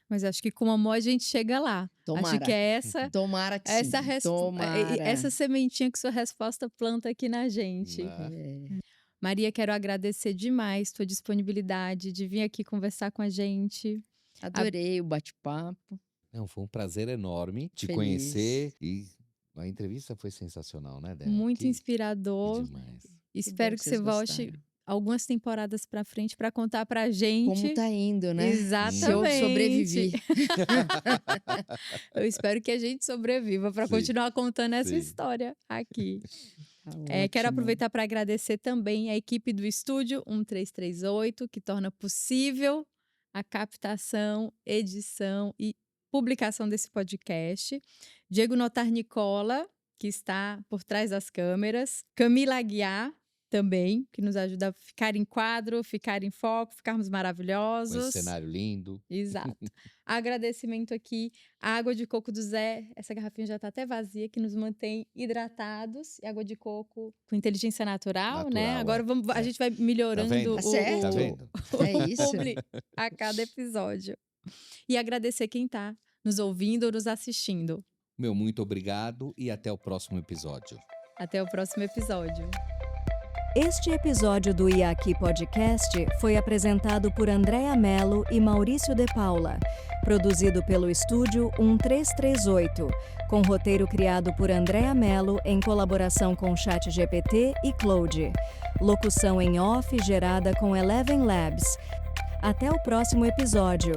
Mas acho que com amor a gente chega lá. Acho que Tomara, é essa tomara que essa sim, tomara. essa sementinha que sua resposta planta aqui na gente. Ah, É, Maria, quero agradecer demais tua disponibilidade de vir aqui conversar com a gente. adorei o bate-papo, não, foi um prazer enorme te feliz. conhecer e a entrevista foi sensacional, né, Dé? Muito Que inspirador. demais. Que bom Espero que que você vocês volte gostaram. algumas temporadas para frente para contar pra Como gente. tá indo, né? Se eu Exatamente. sobrevivi. Eu espero que a gente sobreviva para Sim, continuar contando essa sim. história aqui. Tá Quero ótimo. aproveitar para agradecer também a equipe do estúdio 1338, que torna possível a captação, edição e publicação desse podcast. Diego Notar Nicola, que está por trás das câmeras. Camila Aguiar, também, que nos ajuda a ficar em quadro, ficar em foco, ficarmos Com maravilhosos. esse cenário lindo. Exato. Agradecimento aqui à água de coco do Zé. Essa garrafinha já está até vazia, que nos mantém hidratados. E água de coco com inteligência natural, né? Natural, Agora a é. gente vai Tá melhorando vendo? Tá certo. Tá vendo? É isso. publi a cada episódio. E agradecer quem está nos ouvindo ou nos assistindo. Meu muito obrigado e até o próximo episódio. Até o próximo episódio. Este episódio do IAQ Podcast foi apresentado por Andréa Mello e Maurício de Paula, produzido pelo estúdio 1338, com roteiro criado por Andréa Mello em colaboração com ChatGPT e Claude. Locução em off gerada com Eleven Labs. Até o próximo episódio.